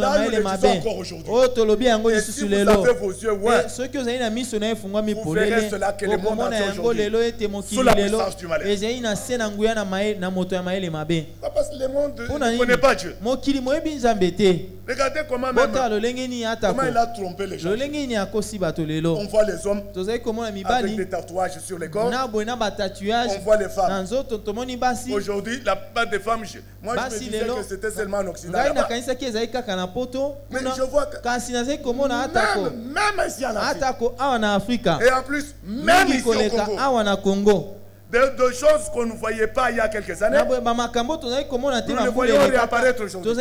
Là, nous le disons encore aujourd'hui. Et si vous avez vos yeux, ouais, vous verrez cela que le monde entier aujourd'hui, sous la puissance du malheur. Parce que le monde ne connaît pas Dieu. Regardez comment même comment il a trompé les gens. On voit les hommes avec des tatouages sur les corps. On voit les femmes. Aujourd'hui, la plupart des femmes, moi je me disais que c'était seulement en Occident. Mais je vois que même ici en Afrique, et en plus, même ici au Congo, de choses qu'on ne voyait pas il y a quelques années, nous le voyons réapparaître aujourd'hui.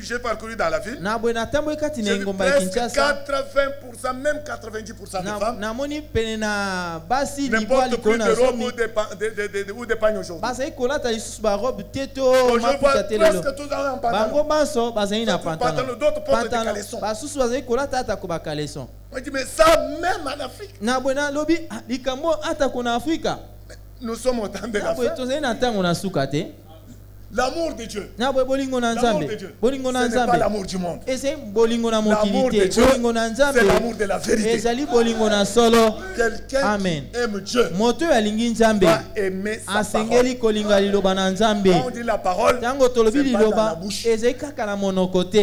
J'ai parcouru dans la ville, j'ai vu presque 80%, même 90% des femmes ne portent plus de robe ou de pagne aujourd'hui. Je vois presque tous en pantalon. D'autres portent des caleçons. On dit, mais ça, même en Afrique. Nous sommes au temps de la fin. L'amour de Dieu. L'amour de Dieu. Ce n'est pas l'amour du monde. L'amour de Dieu, c'est l'amour de la vérité. Quelqu'un qui aime Dieu doit aimer sa parole. Quand on dit la parole, c'est pas dans la bouche.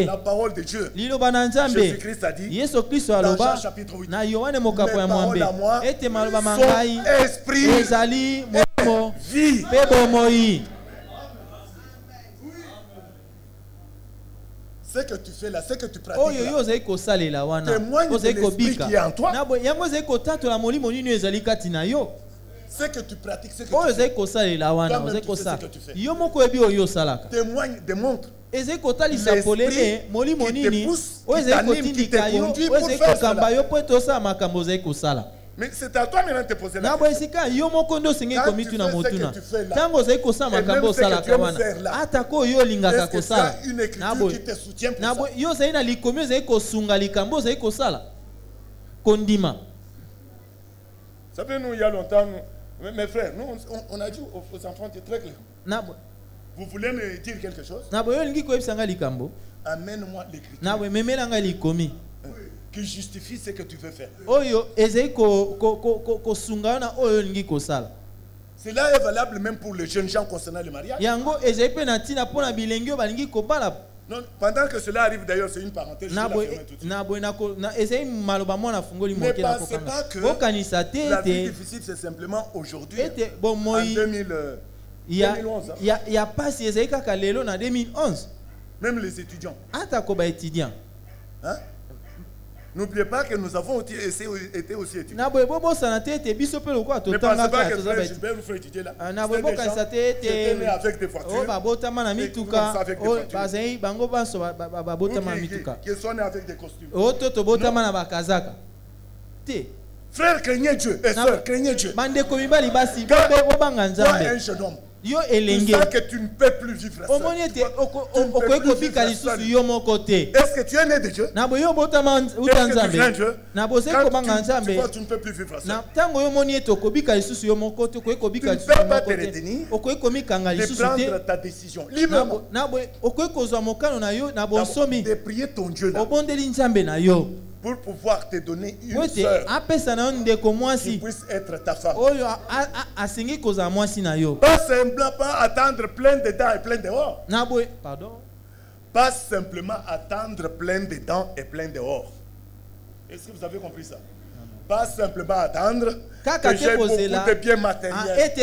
La parole de Dieu. Jésus-Christ a dit dans Jean chapitre 8, mes paroles à moi sont esprit et vie. Ce que tu fais là, ce que tu pratiques là, témoigne de l'esprit qui est en toi. Ce que tu pratiques, ce que tu fais, toi-même tu sais ce que tu fais. Témoigne, démontre l'esprit qui te pousse, qui t'anime, qui te conduit pour faire cela. Mais c'est à toi maintenant de te poser la question. Quand tu fais ce que tu fais là, et même ce que tu aimes faire là, est-ce que ça a une écriture qui te soutient pour ça? Vous savez, nous, il y a longtemps, mes frères, nous, on a dit aux enfants, c'est très clair. Vous voulez me dire quelque chose? Amène-moi l'écriture qui justifie ce que tu veux faire. Cela est valable même pour les jeunes gens concernant le mariage. Non, pendant que cela arrive, d'ailleurs, c'est une parenthèse. Je ne pensez pas que la vie difficile, c'est simplement aujourd'hui, en 2011. Il y a pas si en 2011. Même les étudiants. Hein? N'oubliez pas que nous avons été aussi étudiants. Ne pensez pas que frère Gilbert vous fait étudier là. C'était né avec des voitures. Et qui commencent avec des voitures. Qui sont nés avec des costumes. Frère, craignez Dieu. Et sœur, craignez Dieu. Quand toi, un jeune homme, tu sens que tu ne peux plus vivre seul. Est-ce que tu es né de Dieu? Est-ce que tu crains Dieu? Quand tu vois tu ne peux plus vivre seul. Tu ne peux pas te retenir de prendre ta décision librement. De prier ton Dieu là. Pour pouvoir te donner une sœur qui puisse être ta femme. Pas simplement pas attendre plein de dents et plein dehors. Pas simplement attendre plein de dents et plein dehors. Est-ce que vous avez compris ça? Pas simplement attendre que j'ai beaucoup de biens matériels.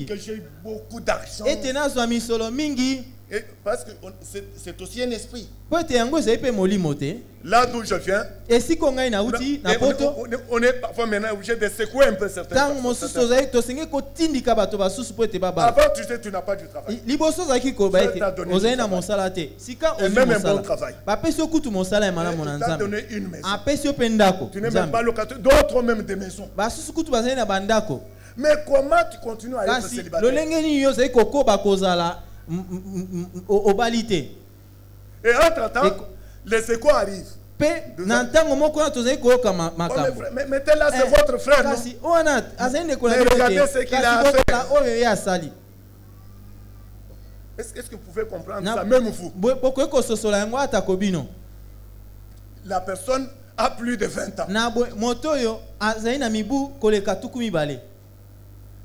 Que j'ai beaucoup d'argent. Parce que c'est aussi un esprit. Là d'où je viens, on est parfois maintenant obligé de secouer un peu certaines personnes. Avant, tu sais, tu n'as pas du travail. Dieu t'a donné du travail. Et même un bon travail. Il t'a donné une maison. Tu n'es même pas locataire. D'autres ont même des maisons. Mais comment tu continues à être célibataire? Et entre-temps, les secours arrivent. Mettez là, c'est votre frère, non? Mais regardez ce qu'il a fait. Est-ce que vous pouvez comprendre ça, même vous? La personne a plus de 20 ans.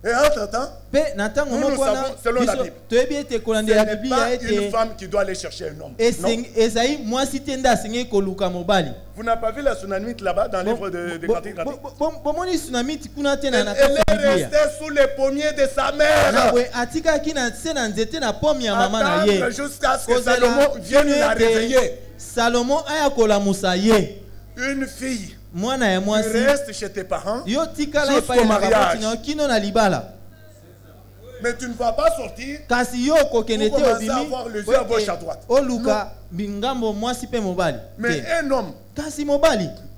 Et entre-temps, nous savons, selon la Bible, ce n'est pas une femme qui doit aller chercher un homme. Vous n'avez pas vu la tsunamite là-bas dans le livre de Cantiques? Elle est restée sous les pommiers de sa mère. Attendre jusqu'à ce que Salomon vienne la réveiller. Une fille. Tu restes chez tes parents jusqu'au mariage. Mais tu ne vas pas sortir pour commencer à avoir les yeux à gauche à droite. Mais un homme,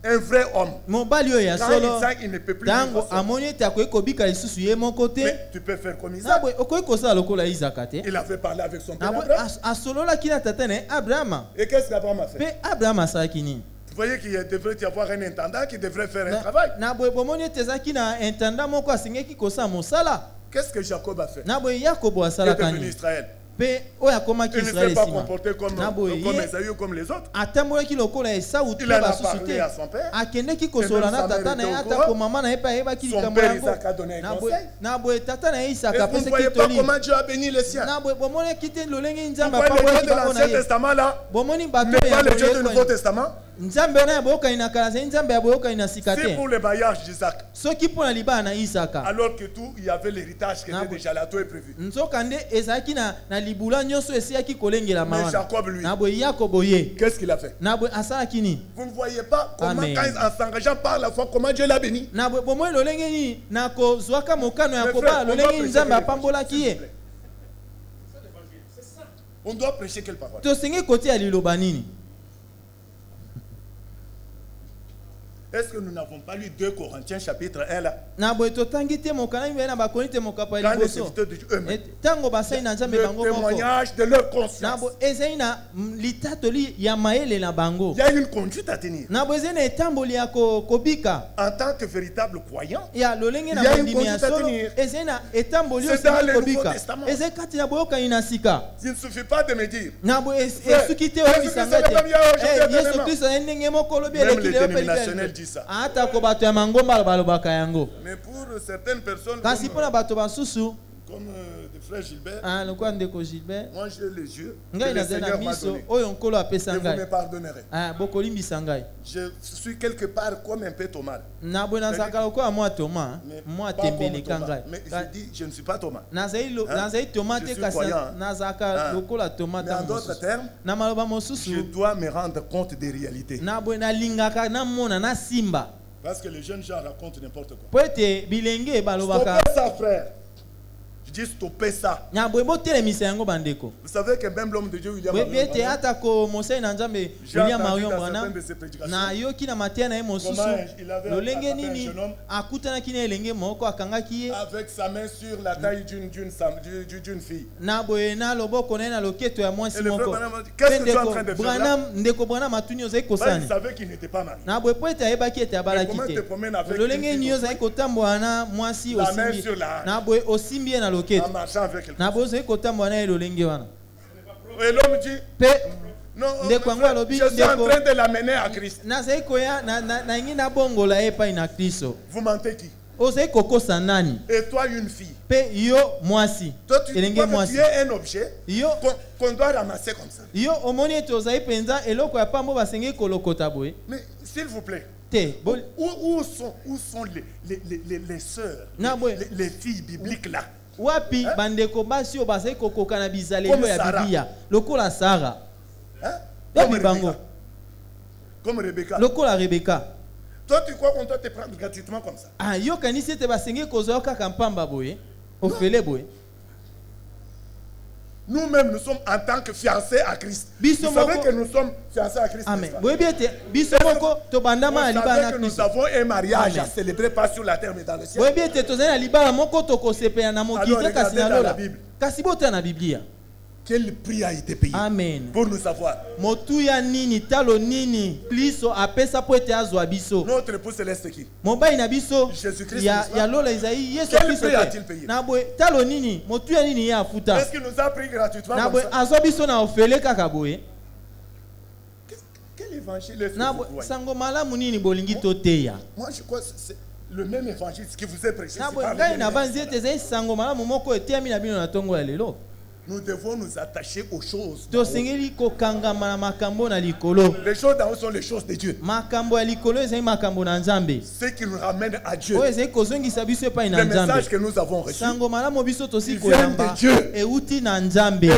un vrai homme, quand il sent qu'il ne peut plus vivre seul, mais tu peux faire comme Isaac. Il avait parlé avec son père Abraham. Et qu'est-ce qu'Abraham a fait? Vous voyez qu'il devrait y avoir un intendant qui devrait faire un travail. Qu'est-ce que Jacob a fait? Il est devenu Israël. Il ne s'est pas comporté comme Esaü ou comme les autres. Il en a parlé à son père. Et même sa mère était au courant. Son père Isaac a donné un conseil. Et vous ne voyez pas comment Dieu a béni les siens. Vous voyez le Dieu de l'Ancien Testament là, mais pas le Dieu du Nouveau Testament. Si pour le mariage d'Isaac, alors que tout, il y avait l'héritage qui était déjà là, tout est prévu. Mais Jacob, lui, qu'est-ce qu'il a fait? Vous ne voyez pas comment, quand en s'engageant par la foi, comment Dieu l'a béni? On doit prêcher quelle parole? Est-ce que nous n'avons pas lu 2 Corinthiens chapitre 1 là? Quand les serviteurs de Dieu eux-mêmes, le témoignage de leur conscience. Il y a une conduite à tenir. En tant que véritable croyant, il y a une conduite à tenir. C'est dans le Nouveau Testament. Il ne suffit pas de me dire même les dénominationnels disent ça. Mais pour certaines personnes comme le frère Gilbert, moi j'ai les yeux que le Seigneur m'a donnés. Et vous me pardonnerez. Je suis quelque part comme un peu Thomas. Mais pas comme Thomas. Mais je dis, je ne suis pas Thomas. Je suis croyant. Mais en d'autres termes, je dois me rendre compte des réalités. Parce que les jeunes gens racontent n'importe quoi. Stoppez ça, frère. Je dis stopper ça. Vous savez que même l'homme de Dieu, William Marion, j'ai entendu certaines de ses prédications. Comment il avait attrapé un jeune homme avec sa main sur la taille d'une fille. Et le frère Branham a dit, qu'est-ce que tu es en train de faire là? Il savait qu'il n'était pas marié. Mais comment te promènes avec une fille la main sur la en marchant avec quelqu'un. Et l'homme dit, non, je suis en train de l'amener à Christ. Vous mentez qui? Et toi une fille. Toi tu crois que tu es un objet qu'on doit ramasser comme ça. Mais s'il vous plaît, où sont les sœurs, les filles bibliques là? Wapi bandeko basi obasai kokoka na bizalelo ya Biblia lokola Sarah, comme Rebecca, lokola Rebecca. Toi tu crois qu'on doit te prendre gratuitement comme ça? Ah yo kanisi te basenge kozoa kaka mpamba boye ofele boye. Nous-mêmes, nous sommes en tant que fiancés à Christ. Vous savez que nous sommes fiancés à Christ. Amen. Vous savez que nous avons un mariage à célébrer pas sur la terre mais dans le ciel. Alors regardez dans la Bible. Quel prix a été payé? Amen. Pour nous savoir. Motuya nini talo nini pliso apesa po ete azwa biso. Notre époux céleste qui? Mobai na biso. Jésus-Christ. Ya lola Isaïe Yesu Quel Christ. prix a-t-il payé? Na boy talo nini motuya nini ya afuta. Est-ce qu'il nous a pris gratuitement? Na boy azwa biso na ofele kaka boye. Quel évangile est-ce que na vous croyez? sango malamu nini bolingi toteya. Moi je crois que c'est le même évangile qui vous est prêché. Na boy ngai na banzi ete zai sango malamu moko etemi na bino na tongo ya lelo. Nous devons nous attacher aux choses. Les choses d'en haut sont les choses de Dieu. Ce qui nous ramène à Dieu. Les messages que nous avons reçus viennent de Dieu. Et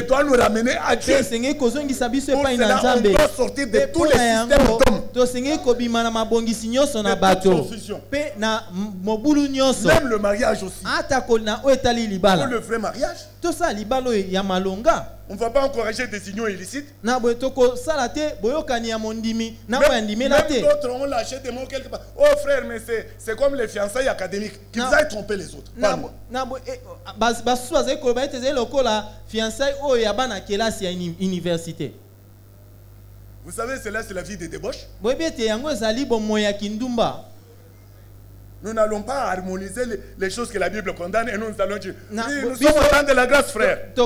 doit nous ramener à Dieu. Pour cela, on doit sortir de tous les systèmes d'hommes. Même le mariage aussi. Pour le vrai mariage. On ne va pas encourager des unions illicites. Même d'autres ont lâché des mots quelque part. Oh frère, mais c'est comme les fiançailles académiques. Qu'ils aillent tromper les autres. Vous savez, cela c'est la vie des débauches. Nous n'allons pas harmoniser les choses que la Bible condamne et nous allons dire oui, nous sommes au temps de la grâce, frère. Ce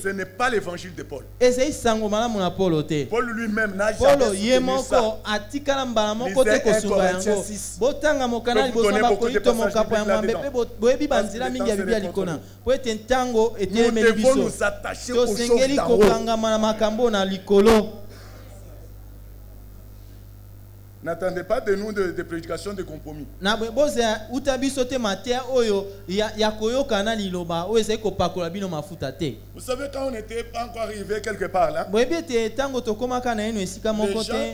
n'est pas l'évangile de Paul. Paul lui-même n'a jamais soutenu ça. Nous devons nous attacher aux choses d'en haut. N'attendez pas de nous de prédication de compromis. Vous savez, quand on n'était pas encore arrivé quelque part là, les gens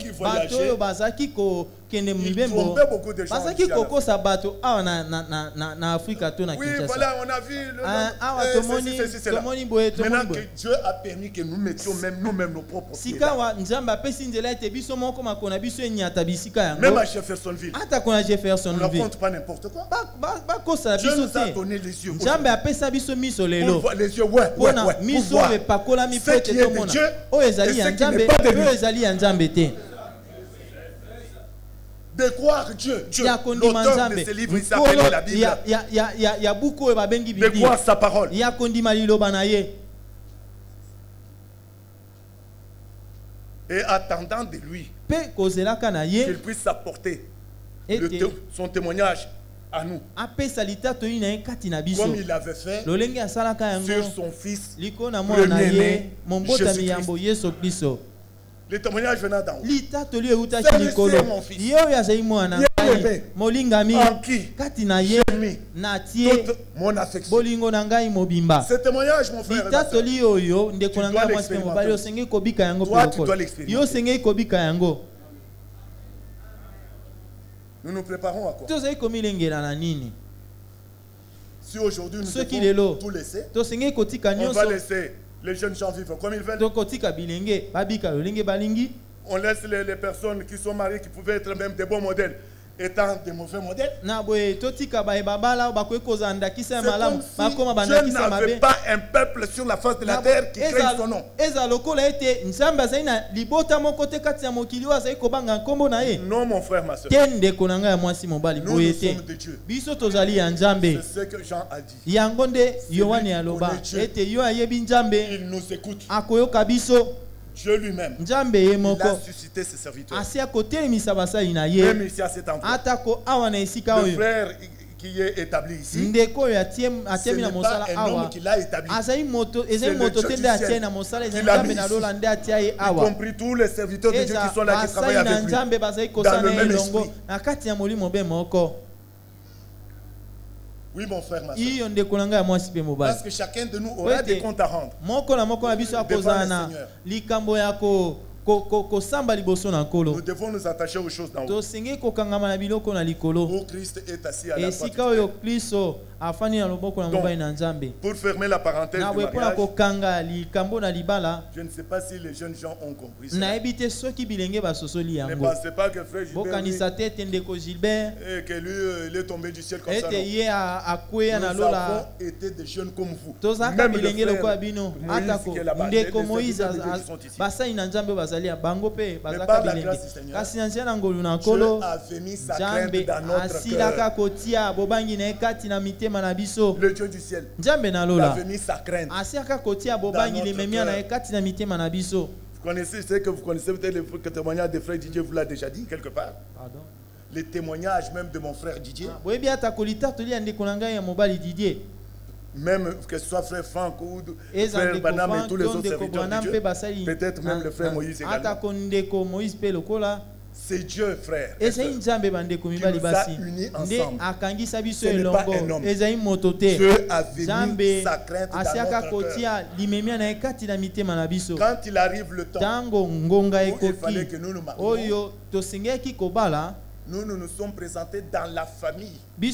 qui voyageaient, ils trompaient beaucoup de gens. Oui, voilà, on a vu cela. Maintenant que Dieu a permis que nous mettions nous-mêmes nos propres pieds là. Même à Jeffersonville, on ne raconte pas n'importe quoi. Dieu nous a donné les yeux. On voit les yeux, ouais, pour voir ce qui est de Dieu et ce qui n'est pas de lui. De croire Dieu, l'auteur de ce livre, il s'appelle la Bible. De croire sa parole. Et attendant de lui qu'il puisse apporter son témoignage à nous. Comme il avait fait sur son fils premier-né, Jésus-Christ. Le témoignage venant d'en haut. C'est mon fils. En qui j'ai mis toute mon affection. Ce témoignage, mon frère, tu dois l'expérimenter. Nous nous préparons à quoi? Si aujourd'hui nous devons tout laisser, on va laisser les jeunes gens vivre comme ils veulent. On laisse les personnes qui sont mariées, qui pouvaient être même des bons modèles, étant des mauvais modèles. C'est comme si Dieu n'avait pas un peuple sur la face de la terre qui crée son nom. Non, mon frère, ma soeur. Nous sommes de Dieu. C'est ce que Jean a dit. Il nous écoute. Dieu lui-même, il a suscité ses serviteurs. Même ici à cet endroit, le frère qui est établi ici, ce n'est pas un homme qui l'a établi. C'est le Dieu du ciel qui l'a mis ici. Y compris tous les serviteurs de Dieu qui sont là, qui travaillent avec lui, dans le même esprit. Oui, mon frère, ma soeur. Parce que chacun de nous aura des comptes à rendre devant le Seigneur. Nous devons nous attacher aux choses d'en haut. Où Christ est assis à la droite du Père. Pour fermer la parenthèse du mariage, je ne sais pas si les jeunes gens ont compris cela. Ne pensez pas que frère Gilbert, et que lui, il est tombé du ciel comme ça. Nous avons été des jeunes comme vous. Même le frère Moïse qui est là-bas, les qui sont ici. Mais par la grâce du Seigneur, Dieu a mis sa crainte dans notre cœur. Le Dieu du ciel a mis sa crainte dans notre cœur. Vous connaissez, c'est que vous connaissez peut-être le témoignage de frère Didier, vous l'a déjà dit quelque part. Pardon? Les témoignages même de mon frère Didier. Même que ce soit frère Franck ou frère Banam et tous les autres serviteurs de Dieu, peut-être même le frère Moïse également. C'est Dieu, frère, qui nous a unis ensemble. Ce n'est pas un homme. Dieu a mis sa crainte dans notre cœur. Quand il arrive le temps où il fallait que nous nous marions, nous nous sommes présentés dans la famille de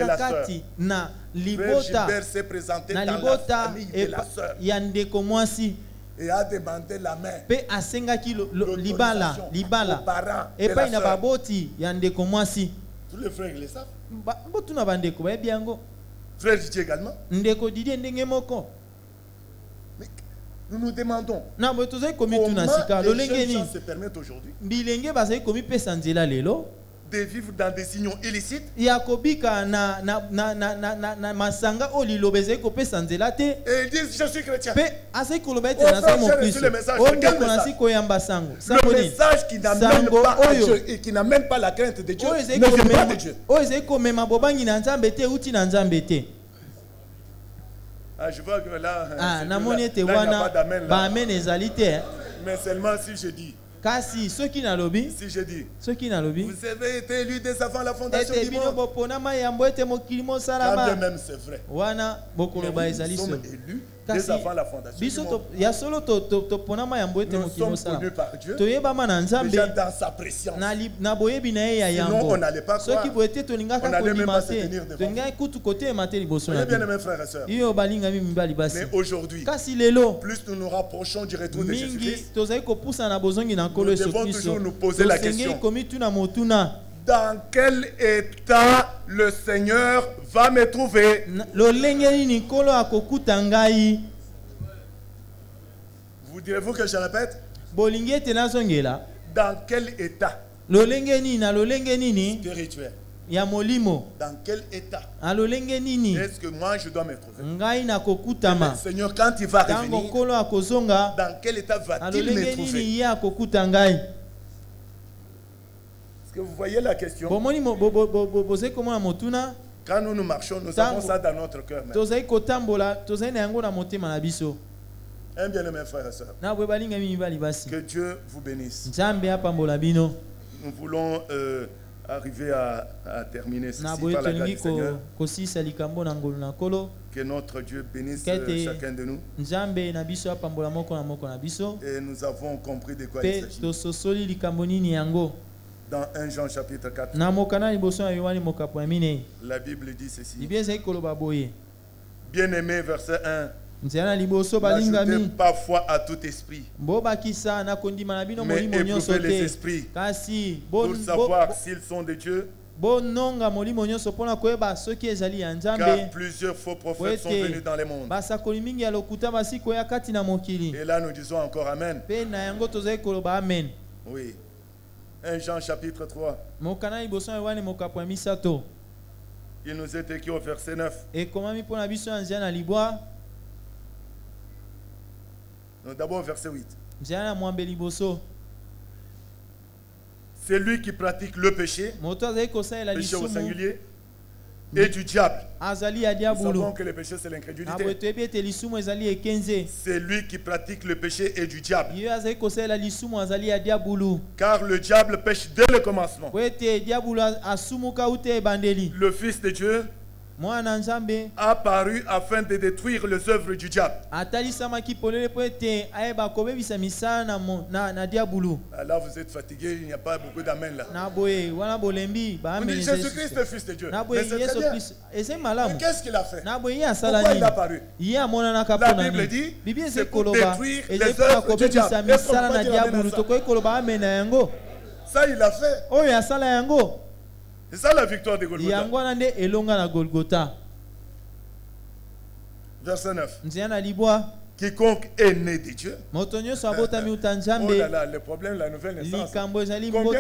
la sœur. Frère Gilbert s'est présenté dans la famille de la sœur et a demandé la main aux parents de la sœur. Tous les frères le savent. Frère Didier également. Mais nous nous demandons comment les gens se permettent aujourd'hui de vivre dans des unions illicites. Et ils disent je suis chrétien. Oh frère, j'ai reçu le message. Quel message? Le message qui n'amène pas à Dieu et qui n'amène pas la crainte de Dieu ne vient pas de Dieu. Ah, je vois que là, il n'y a pas d'amen là. Mais seulement si je dis. Si je dis, vous avez été élu dès avant la fondation du monde. Quand bien même c'est vrai. Mais nous sommes élus dès avant la fondation du monde. Nous sommes connus par Dieu déjà dans sa préscience. Sinon on n'allait pas croire. On n'allait même pas se tenir devant. Voyez bien mes frères et sœurs. Mais aujourd'hui, plus nous nous rapprochons du retour de Jésus-Christ, nous devons toujours nous poser la question: dans quel état le Seigneur va me trouver? Vous direz-vous que je répète? Dans quel état spirituel? Dans quel état est-ce que moi je dois me trouver? Seigneur, quand il va revenir, dans quel état va-t-il me trouver? Est-ce que vous voyez la question? Quand nous nous marchons, nous avons ça dans notre cœur même. Un bien-aimé frère et soeur, que Dieu vous bénisse. Nous voulons arriver à terminer ceci par la grâce du Seigneur. Que notre Dieu bénisse chacun de nous. Et nous avons compris de quoi il s'agit. Dans 1 Jean chapitre 4, la Bible dit ceci. Bien-aimé, verset 1. N'ajoutez pas foi à tout esprit, mais éprouvez les esprits pour savoir s'ils sont de Dieu. Car plusieurs faux prophètes sont venus dans le monde. Et là nous disons encore Amen. Oui. 1 Jean chapitre 3. Il nous est écrit au verset 9. D'abord verset 8. C'est lui qui pratique le péché, péché au singulier, et du diable. Nous savons que le péché c'est l'incrédulité. C'est lui qui pratique le péché et du diable. Car le diable pêche dès le commencement. Le Fils de Dieu apparu afin de détruire les œuvres du diable. Là vous êtes fatigué, il n'y a pas beaucoup d'amen là. Vous dites Jésus-Christ est fils de Dieu. Mais c'est très bien. Mais qu'est-ce qu'il a fait? Pourquoi il est apparu? La Bible dit c'est pour détruire les œuvres du diable. Ça il a fait. C'est ça la victoire de Golgotha. Verset 9. Quiconque est né de Dieu. Oh là là, le problème, la nouvelle naissance. Combien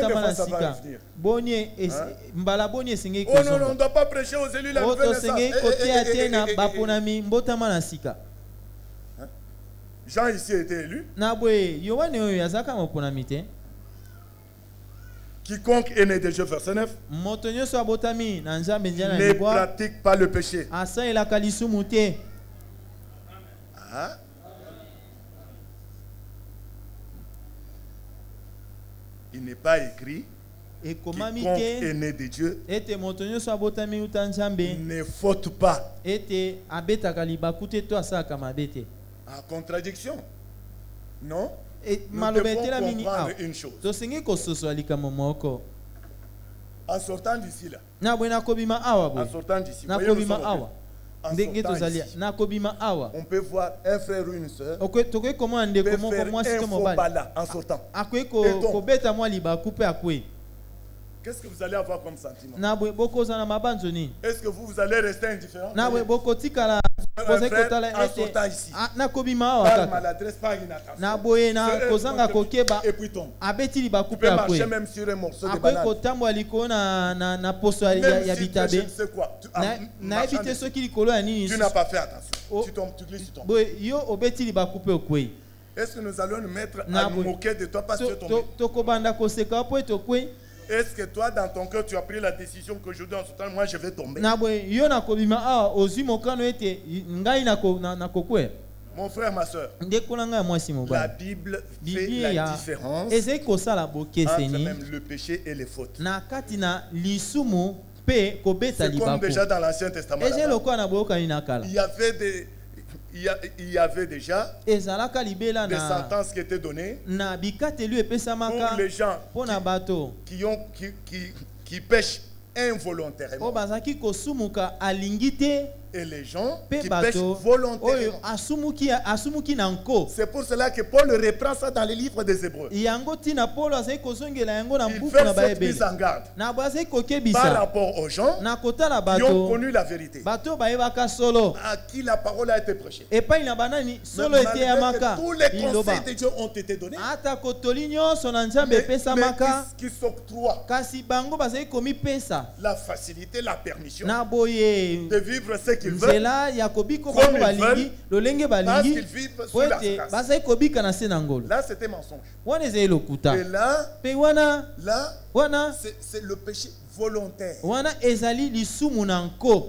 de fois ça va revenir? Oh non, non, on ne doit pas prêcher aux élus la nouvelle naissance. Jean ici a été élu. Quiconque est né de Dieu, verset 9, ne pratique pas le péché. Ah. Il n'est pas écrit quiconque est né de Dieu ne faute pas. En contradiction. Non. Nous devons comprendre une chose. En sortant d'ici là. En sortant d'ici. On peut voir un frère ou une soeur peut faire un faux pas là en sortant. Qu'est-ce que vous allez avoir comme sentiment? Est-ce que vous allez rester indifférent? Un frère en sortant ici. Par maladresse, par inattention. Et puis tombe. Tu peux marcher même sur un morceau de banane. Même si tu je ne sais quoi. Tu n'as pas fait attention. Tu tombes, tu glisses, tu tombes. Est-ce que nous allons nous mettre à nous moquer de toi parce que tu es tombé? Est-ce que toi, dans ton cœur, tu as pris la décision qu'aujourd'hui, en ce temps, moi, je vais tomber? Mon frère, ma soeur, la Bible fait la différence entre même le péché et les fautes. C'est comme déjà dans l'Ancien Testament. Il y avait déjà des sentences qui étaient données pour les gens qui pêchent involontairement. Et les gens qui pêchent volontairement. C'est pour cela que Paul reprend ça dans les livres des Hébreux. Il fait cette mise en garde par rapport aux gens qui ont connu la vérité, à qui la parole a été prêchée. Mais malgré que tous les conseils de Dieu ont été donnés, mais qui s'octroient la facilité, la permission de vivre ce qu'ils veulent, comme ils veulent, parce qu'ils vivent sous la grâce. Là, c'était mensonge. Et là, c'est le péché volontaire.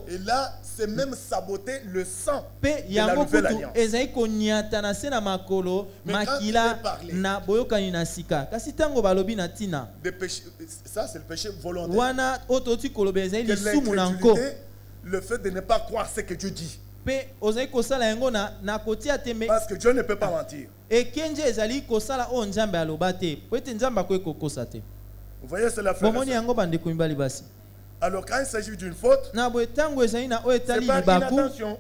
Et là, c'est même saboter le sang de la nouvelle alliance. Mais ça, c'est le péché volontaire. Le fait de ne pas croire ce que Dieu dit. Parce que Dieu ne peut pas mentir. Vous voyez, c'est la frère. Alors quand il s'agit d'une faute, c'est pas inattention.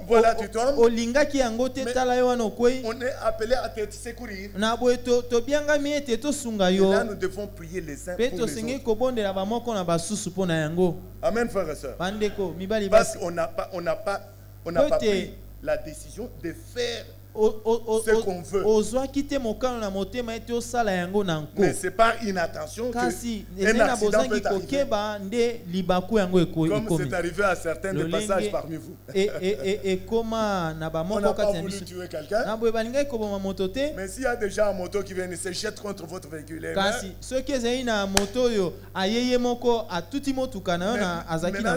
Voilà, tu tombes. Mais on est appelé à te secourir. Et là, nous devons prier les uns pour les autres. Amen, frères et sœurs. Parce qu'on n'a pas pris la décision de faire ce qu'on veut. Mais c'est par inattention qu'un accident peut arriver. Comme c'est arrivé à certains de passage parmi vous. On n'a pas voulu tuer quelqu'un. Mais s'il y a déjà un moto qui vient et se jette contre votre véhicule, maintenant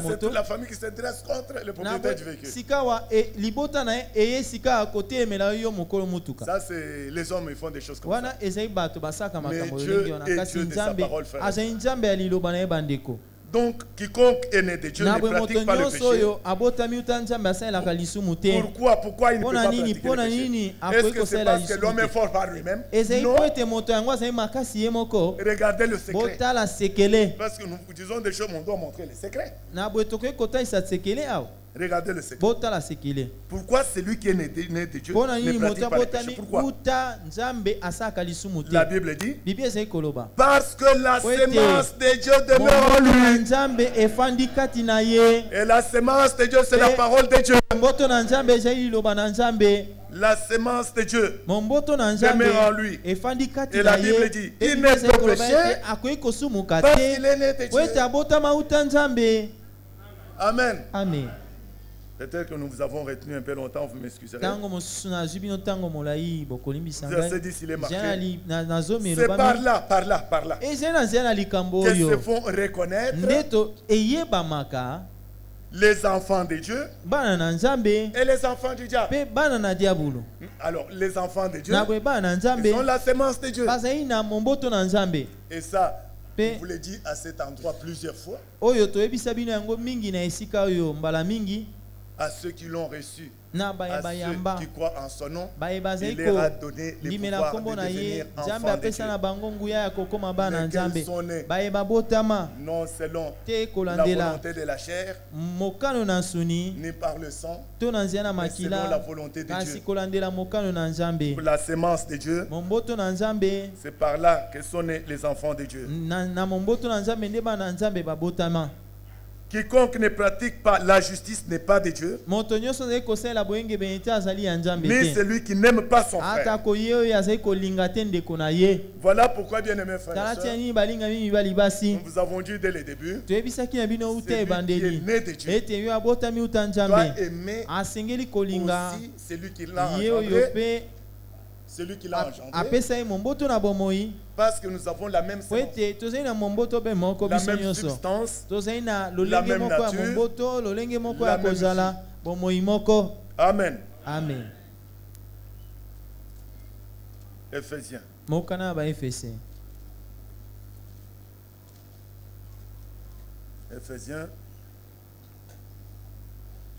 c'est toute la famille qui se dresse contre le propriétaire du véhicule. Ça, c'est les hommes, ils font des choses comme ça. Mais Dieu est Dieu de sa parole, frère. Donc, quiconque est né de Dieu ne pratique pas le péché. Pourquoi il ne peut pas pratiquer le péché? Est-ce que c'est parce que l'homme est fort par lui-même? Non. Regardez le secret. Parce que nous disons des choses, mais on doit montrer les secrets. Regardez le secret. Pourquoi celui qui est né de Dieu ne pratique pas le péché? Pourquoi? La Bible dit parce que la semence de Dieu demeure en lui. Et la semence de Dieu, c'est la parole de Dieu. La semence de Dieu demeure en lui. Et la Bible dit il n'est pas péché parce qu'il est né de Dieu. Amen. Amen. Peut-être que nous vous avons retenu un peu longtemps, vous m'excuserez. Verset 10, il est marqué. C'est par là qu'ils se font reconnaître les enfants de Dieu et les enfants du diable. Alors, les enfants de Dieu, ils ont la semence de Dieu. Et ça, je vous l'ai dit à cet endroit plusieurs fois. À ceux qui l'ont reçu, à ceux qui croient en son nom, il leur a donné le pouvoir de devenir enfants de Dieu. Lesquels sont nés non selon la volonté de la chair, ni par le sang, mais selon la volonté de Dieu. Pour la semence de Dieu, c'est par là que sont nés les enfants de Dieu. Quiconque ne pratique pas la justice n'est pas de Dieu, ni celui qui n'aime pas son frère. Voilà pourquoi, bien-aimés frères et sœurs, nous vous avons dit dès le début, celui qui est né de Dieu doit aimer aussi celui qui l'a engendré. Celui qui l'a engendré, parce que nous avons la même semence, la même substance, la même nature, la même vie. Amen. Amen. Éphésiens. Éphésiens.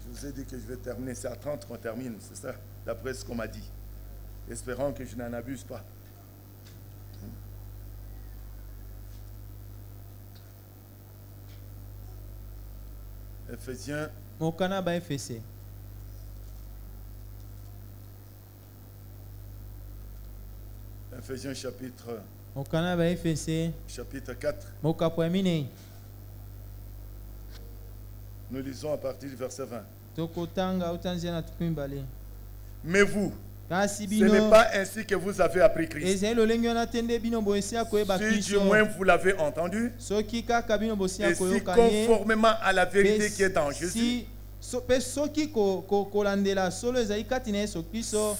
Je vous ai dit que je vais terminer. C'est à 30 qu'on termine, c'est ça, d'après ce qu'on m'a dit. Espérons que je n'en abuse pas. Éphésiens. Éphésiens chapitre 4. Nous lisons à partir du verset 20. Mais vous, ce n'est pas ainsi que vous avez appris Christ. Si du moins vous l'avez entendu, et si conformément à la vérité qui est en Jésus,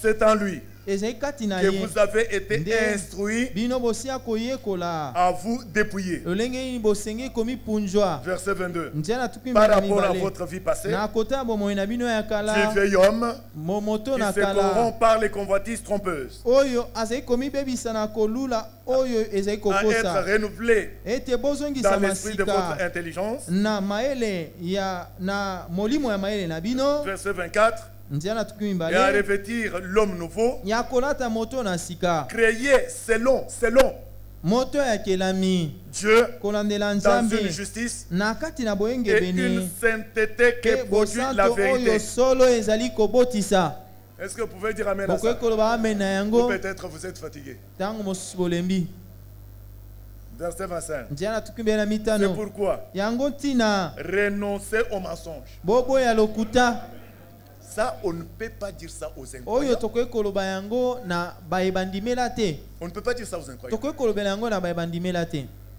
c'est en lui que vous avez été instruits à vous dépouiller. Verset 22. Par rapport à votre vie passée, du vieil homme qui se corrompt par les convoitises trompeuses, à être renouvelé dans l'esprit de votre intelligence. Verset 24. Et à revêtir l'homme nouveau, créé selon Dieu dans une justice et une sainteté qui produit la vérité. Est-ce que vous pouvez dire amen à ça? Ou peut-être vous êtes fatigué. Verset 25. C'est pourquoi renoncez au mensonge. Ça, on ne peut pas dire ça aux incroyants. On ne peut pas dire ça aux incroyants.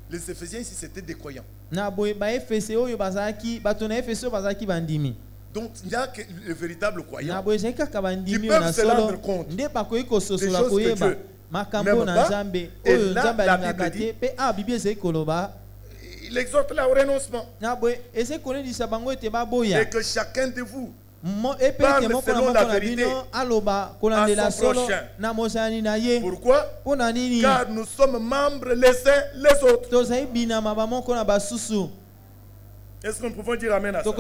Les Éphésiens ici, c'était des croyants. Donc, il n'y a que les véritables croyants qui peuvent se rendre compte des choses que Dieu n'aime pas. Et là, la Bible dit, il exhorte là au renoncement. Et que chacun de vous parle selon la vérité à son prochain. Pourquoi? Car nous sommes membres les uns les autres. Est-ce que nous pouvons dire amen à ça?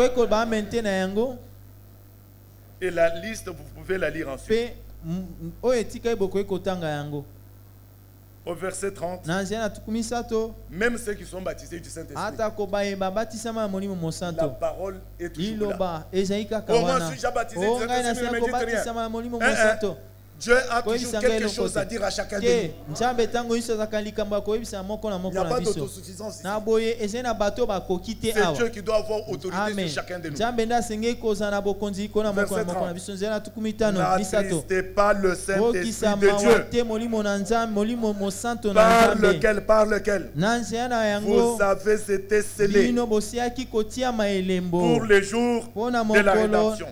Et la liste, vous pouvez la lire ensuite. Au verset 30, même ceux qui sont baptisés du Saint-Esprit, la parole est toujours là. Oh, moi je suis déjà baptisé du Saint-Esprit, ne me dites rien. Dieu a toujours quelque chose à dire à chacun de nous. Il n'y a pas d'autosuffisance ici. C'est Dieu qui doit avoir autorité sur chacun de nous. Verset 30. N'attristez pas le Saint-Esprit de Dieu, par lequel vous avez été scellés pour les jours de la rédemption.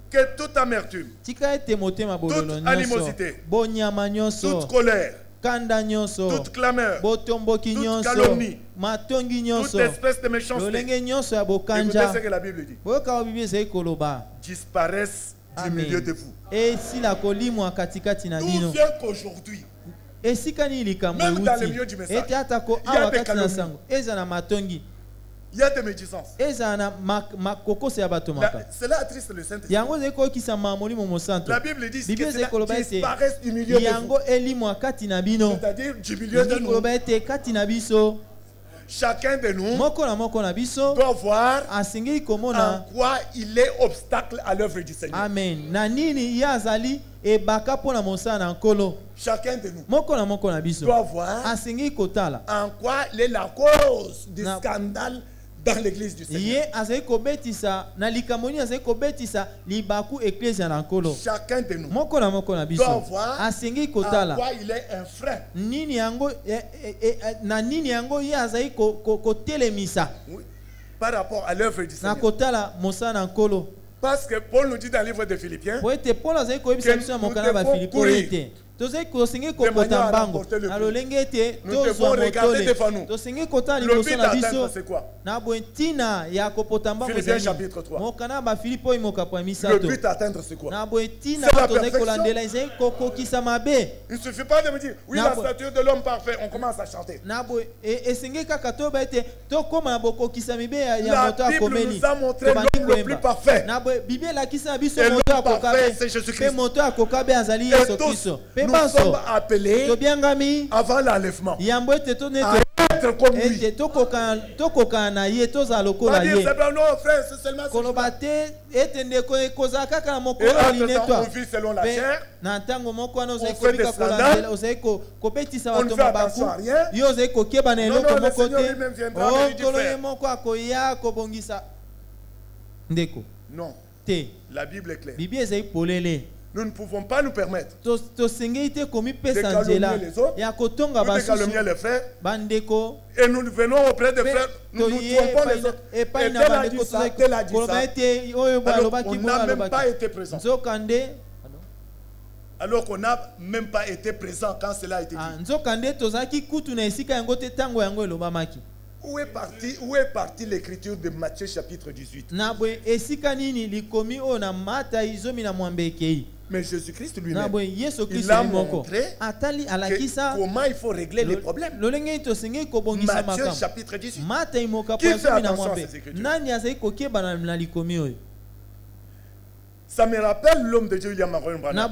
Que toute amertume, toute animosité, toute colère, toute clameur, toute calomnie, toute espèce de méchanceté, écoutez ce que la Bible dit, disparaissent du milieu de vous. D'où vient qu'aujourd'hui, même dans le milieu du message, il y a des calomnies, il y a des médisances. Cela attriste le Saint-Esprit. La Bible dit que cela disparaisse du milieu de vous. C'est-à-dire du milieu de nous. Chacun de nous doit voir en quoi il est obstacle à l'œuvre du Seigneur. Amen. Chacun de nous doit voir en quoi il est la cause du scandale dans l'église du Seigneur. Chacun de nous doit voir en quoi il est un frein. Oui, par rapport à l'œuvre du Seigneur. Parce que Paul nous dit dans le livre de Philippiens que nous devons courir. Nous devons regarder devant nous. Le but d'atteindre c'est quoi? Philippiens chapitre 3. Le but d'atteindre c'est quoi? C'est la perfection. Il ne suffit pas de me dire oui, la stature de l'homme parfait, on commence à chanter. La Bible nous a montré l'homme le plus parfait. Et l'homme parfait c'est Jésus-Christ. Et tous nous sommes appelés avant l'enlèvement à être comme lui. Pas dire c'est non frère, c'est seulement et entre-temps, on vit selon la chair, on fait des scandales, on ne fait attention à rien. Non, le Seigneur lui-même viendra et lui dit frère. Non, la Bible est claire. Nous ne pouvons pas nous permettre de calomnier les autres, de calomnier les frères. Et nous venons auprès des frères, nous nous trompons les autres. Et tel a dit ça, tel a dit ça. Alors on n'a même pas été présent. Alors qu'on n'a même pas été présent quand cela a été dit. Où est partie l'écriture de Matthieu chapitre 18? Mais Jésus-Christ lui-même, il a montré comment il faut régler les problèmes. Matthieu chapitre 18. Qui fait attention à ces écritures? Ça me rappelle l'homme de Dieu William Marion Branham.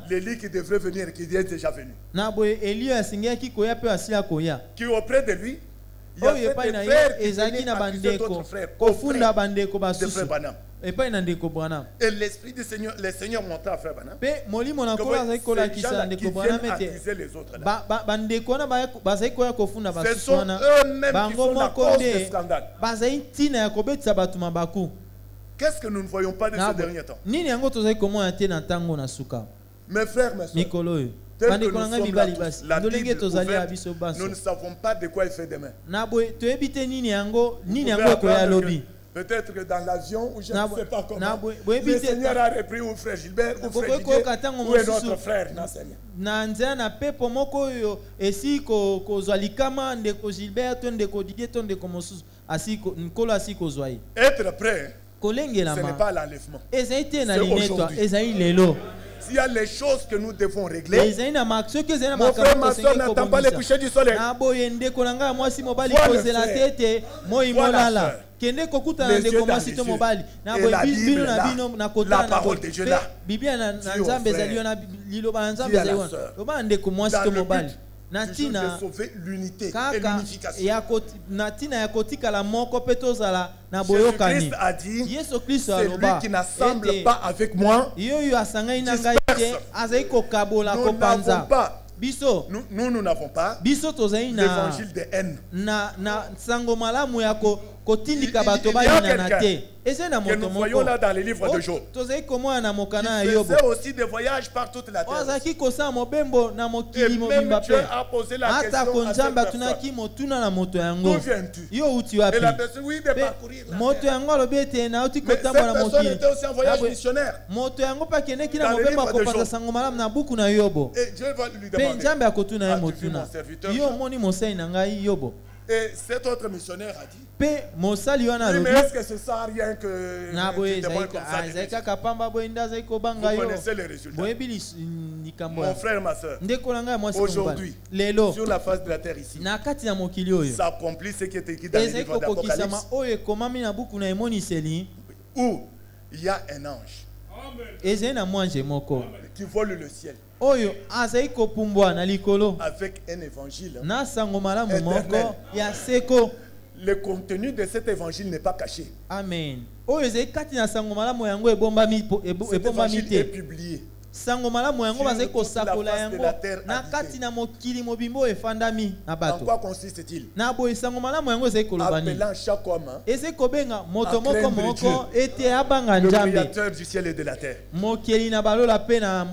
L'Élie qui devrait venir, qui est déjà venu. Qui auprès de lui, il y a des frères qui venaient accuser d'autres frères, de frère Branham. Et l'esprit du Seigneur, le Seigneur montra à frère Branham que ces gens qui viennent accuser les autres là, ce sont eux-mêmes qui sont la cause des scandales. Qu'est-ce que nous ne voyons pas de ces derniers temps? Mes frères, mes soeurs, tel que nous sommes là tous, la Bible ouverte, nous ne savons pas de quoi il fait demain. Peut-être que dans l'avion, ou je ne sais pas comment, le Seigneur a repris ou frère Gilbert, ou frère Didier, ou un autre frère n'enseigne. Être prêt, ce n'est pas l'enlèvement. C'est aujourd'hui. S'il y a les choses que nous devons régler, mon frère, ma soeur n'attend pas le coucher du soleil. Vois le faire. Kende kokutana ndeko mwasi to mobali na boye bino na bino na kotana na Biblia na Nzambe ezali na liloba na Nzambe ezali wana loba ndeko mwasi to mobali na tina l'unité et l'unification. Ya na tina ya kotika la moko pe tozala na boyokani. Yesu Christ a dit, celui qui n'assemble pas avec moi, yo asangai na ngai te azai kokabola kopanza. Nous n'avons pas l'évangile de haine. Que nous voyons là dans les livres de Job. Il faisait aussi des voyages par toute la terre. Et même Dieu a posé la question à cette personne. D'où viens-tu? Et la personne, oui, de parcourir la terre. Mais cette personne était aussi en voyage missionnaire. Dans les livres de Job. Et Dieu va lui demander, as-tu vu mon serviteur Job? Et cet autre missionnaire a dit, oui, mais est-ce que ce sert à rien que tu demandes comme ça? Vous connaissez les résultats. Mon frère, ma soeur, aujourd'hui, sur la face de la terre ici, ça accomplit ce qui est écrit dans les livres d'Apocalypse, où il y a un ange qui vole le ciel. Oyo azai kopumbwa na likolo avec un évangile na sango malamu moko ya seko. Le contenu de cet évangile n'est pas caché. Amen. Oyo zai kati na sango malamu yango ebombami est publié. Sango malamu yango bazai kosakola yango na kati na mokili mobimbo efandami na bato. En quoi consiste-t-il? Na boye sango malamu yango zai kolobani. Appelant chaque homme eze kobenga moto moko moko ete abanga Nzambe, le créateur du ciel et de la terre. Mokeli na balola pe na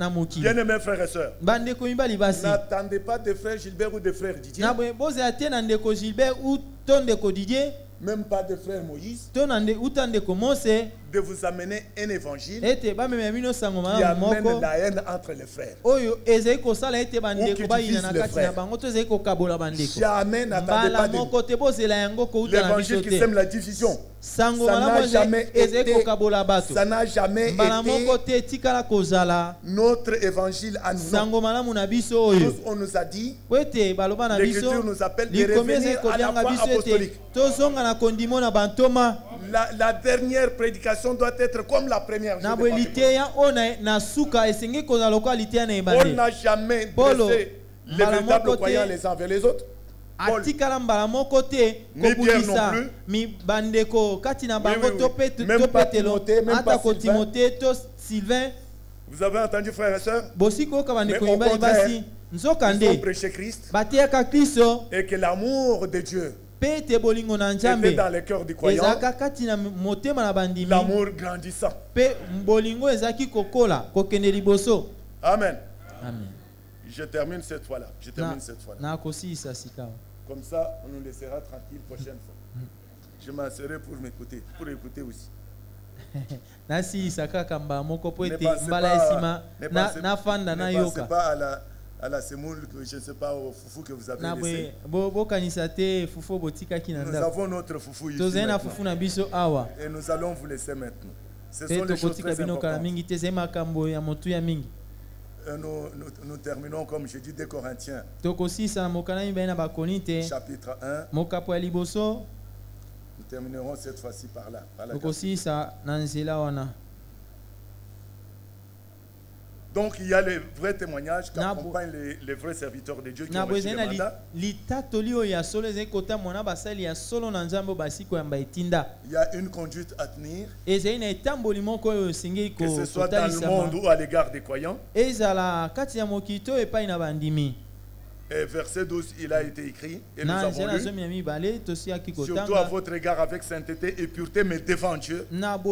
mokili. Bien-aimés frères et sœurs, bandeko mibali basi, n'attendez pas de frère Gilbert ou de frère Didier. Na boye boze ate na ndeko Gilbert ou tondeko Didier, même pas de frère Moïse, de vous amener un évangile qui amène la haine entre les frères. Ou qui divise les frères. Jamais n'attendez pas de l'évangile qui sème la division. Ça n'a jamais été notre évangile à nous. Tous, on nous a dit, l'Écriture nous appelle de revenir à la foi apostolique. La dernière prédication doit être comme la première. On n'a jamais dressé les véritables croyants les uns vers les autres. Paul, ni Pierre non plus, même pas Timothée, même pas Sylvain. Vous avez entendu, frères et sœurs? Mais au contraire, ils ont prêché Christ et que l'amour de Dieu était dans le cœur du croyant, l'amour grandissant. Amen. Amen. Je termine cette fois-là. Comme ça, on nous laissera tranquille prochaine fois. Je m'en serai pour m'écouter, pour écouter aussi. Ne pensez pas à la semoule, je ne sais pas, au foufou que vous avez laissé. Nous avons notre foufou ici maintenant. Et nous allons vous laisser maintenant. Ce sont les choses très importantes. Nous terminons, comme je dis, 2 Corinthiens. Chapitre 1. Nous terminerons cette fois-ci par là. Donc il y a les vrais témoignages qui accompagnent les vrais serviteurs de Dieu qui ont reçu le mandat. Il y a une conduite à tenir, que ce soit dans le monde ou à l'égard des croyants. Et verset 12, il a été écrit, et nous avons lu, surtout à votre égard avec sainteté et pureté, mais devant Dieu. Non pas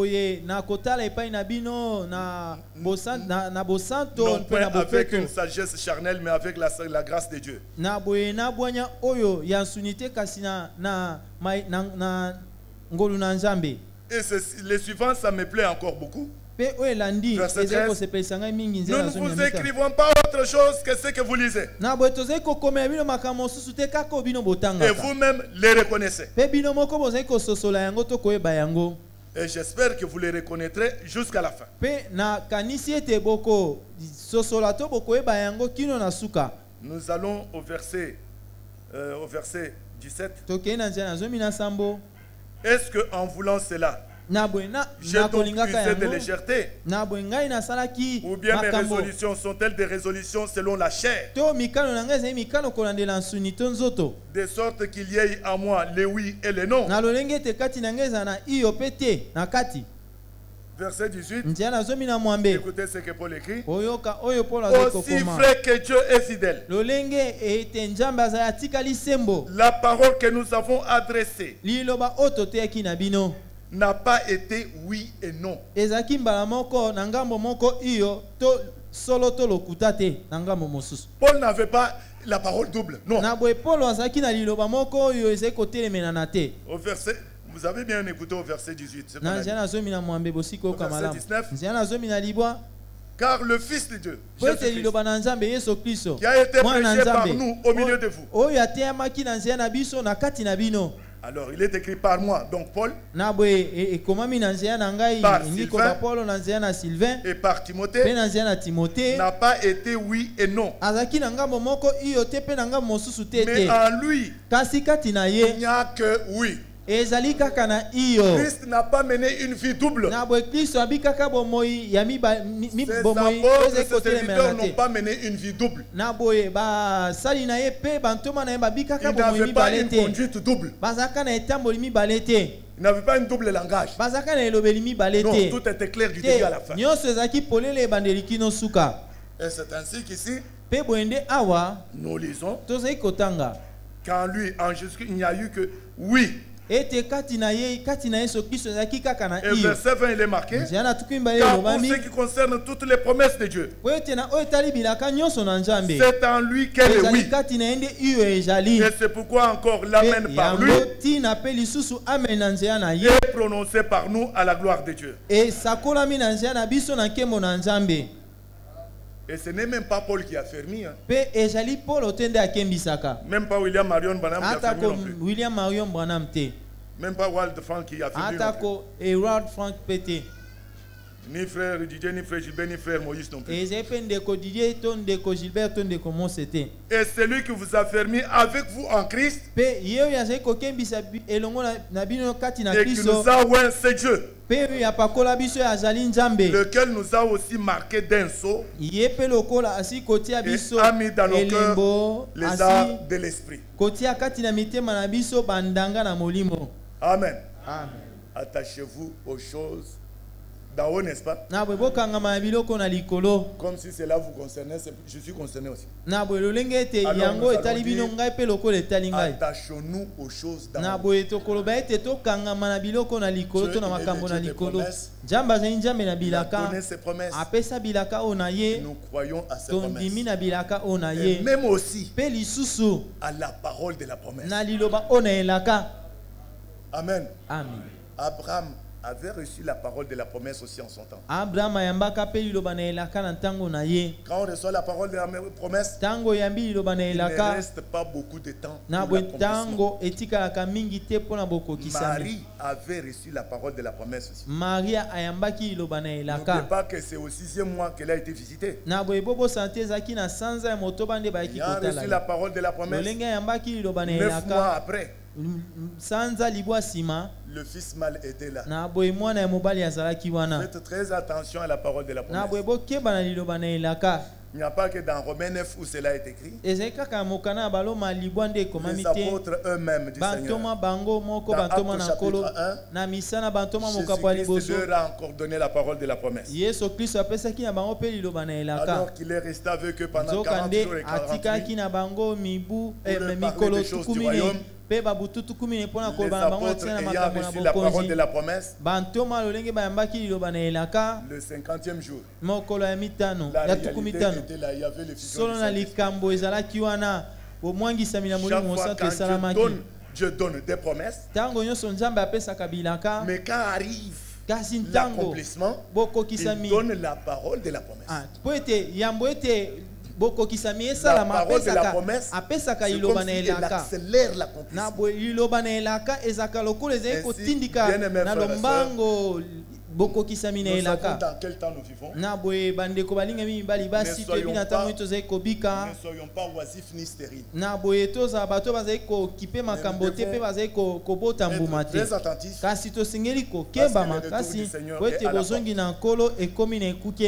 avec une sagesse charnelle, mais avec la grâce de Dieu. Et le suivant, ça me plaît encore beaucoup. Verset 13, nous ne vous écrivons pas autre chose que ce que vous lisez. Et vous-même les reconnaissez. Et j'espère que vous les reconnaîtrez jusqu'à la fin. Nous allons au verset 17. Est-ce qu'en voulant cela, j'ai donc usé de légèreté? Ou bien mes résolutions sont-elles des résolutions selon la chair? De sorte qu'il y ait à moi les oui et les non. Verset 18. Écoutez ce que Paul écrit. Aussi vrai que Dieu est fidèle, la parole que nous avons adressée n'a pas été oui et non. Paul n'avait pas la parole double. Non. Au verset, vous avez bien écouté au verset 18. Au verset 19. Car le Fils de Dieu, Jésus-Christ, qui a été prêché par nous au milieu de vous. Alors il est écrit par moi, donc Paul, par Sylvain et par Timothée, n'a pas été oui et non. Mais en lui, il n'y a que oui. Christ n'a pas mené une vie double. Ses apôtres, ses serviteurs n'ont pas mené une vie double. Ils n'avaient pas une conduite double. Ils n'avaient pas un double langage. Non, tout était clair du début à la fin. Et c'est ainsi qu'ici, nous lisons qu'en lui, en Jésus-Christ, il n'y a eu que oui. Et verset 20 il est marqué, car pour ce qui concerne toutes les promesses de Dieu, c'est en lui qu'elle est oui. Et c'est pourquoi encore l'amen par lui est prononcé par nous à la gloire de Dieu. Et ce n'est même pas Paul qui a fermé. Hein. Même pas William Marion Branham qui a fermé non plus. Même pas Walt Frank qui a fermé non plus. Ni frère Didier, ni frère Gilbert, ni frère Moïse non plus. Et celui qui vous a fermé avec vous en Christ et qui nous a oint, c'est Dieu, lequel nous a aussi marqué d'un sceau et a mis dans nos cœurs les arts de l'esprit. Amen. Attachez-vous aux choses d'en haut, n'est-ce pas? Comme si cela vous concernait, je suis concerné aussi. Attachons-nous aux choses d'en haut. Il a donné ses promesses. Nous croyons à ses promesses. Et même aussi à la parole de la promesse. Amen. Abraham avait reçu la parole de la promesse aussi en son temps. Quand on reçoit la parole de la promesse, il ne reste pas beaucoup de temps pour l'accomplissement. Marie avait reçu la parole de la promesse aussi. N'oubliez pas que c'est au 6e mois qu'elle a été visitée. Il a reçu la parole de la promesse 9 mois après. Le fils mal était là. Faites très attention à la parole de la promesse. Il n'y a pas que dans Romains 9 où cela est écrit. Les apôtres eux-mêmes du Seigneur. Dans Actes chapitre 1, Jésus-Christ leur a encore donné la parole de la promesse. Alors qu'il est resté avec eux pendant 40 jours et 40 nuits pour leur parler des choses du royaume. Les apôtres ayant reçu la parole de la promesse, le 50e jour, la réalité était là, il y avait le fusion du Saint-Esprit. Chaque fois quand Dieu donne des promesses, mais quand arrive l'accomplissement, il donne la parole de la promesse. la parole de la promesse, c'est comme si elle accélère l'accomplissement. Ainsi, bien-aimés frères et sœurs, nous savons dans quel temps nous vivons. Ne soyons pas oisifs ni stériles. Nous devons être très attentifs.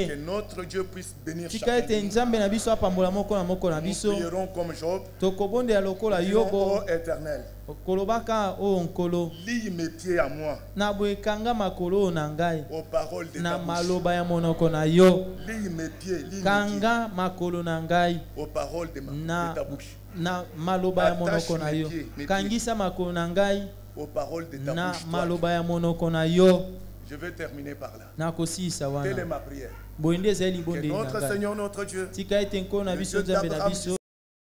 Que notre Dieu puisse bénir chacun de nous. Nous prierons comme Job. Ô Éternel, lis mes pieds à moi aux paroles de ta bouche. Lis mes pieds, lis aux paroles de ta bouche. Attache mes pieds aux paroles de ta bouche. Je vais terminer par là. Telle est ma prière. Que notre Seigneur, notre Dieu, le Dieu d'Abraham,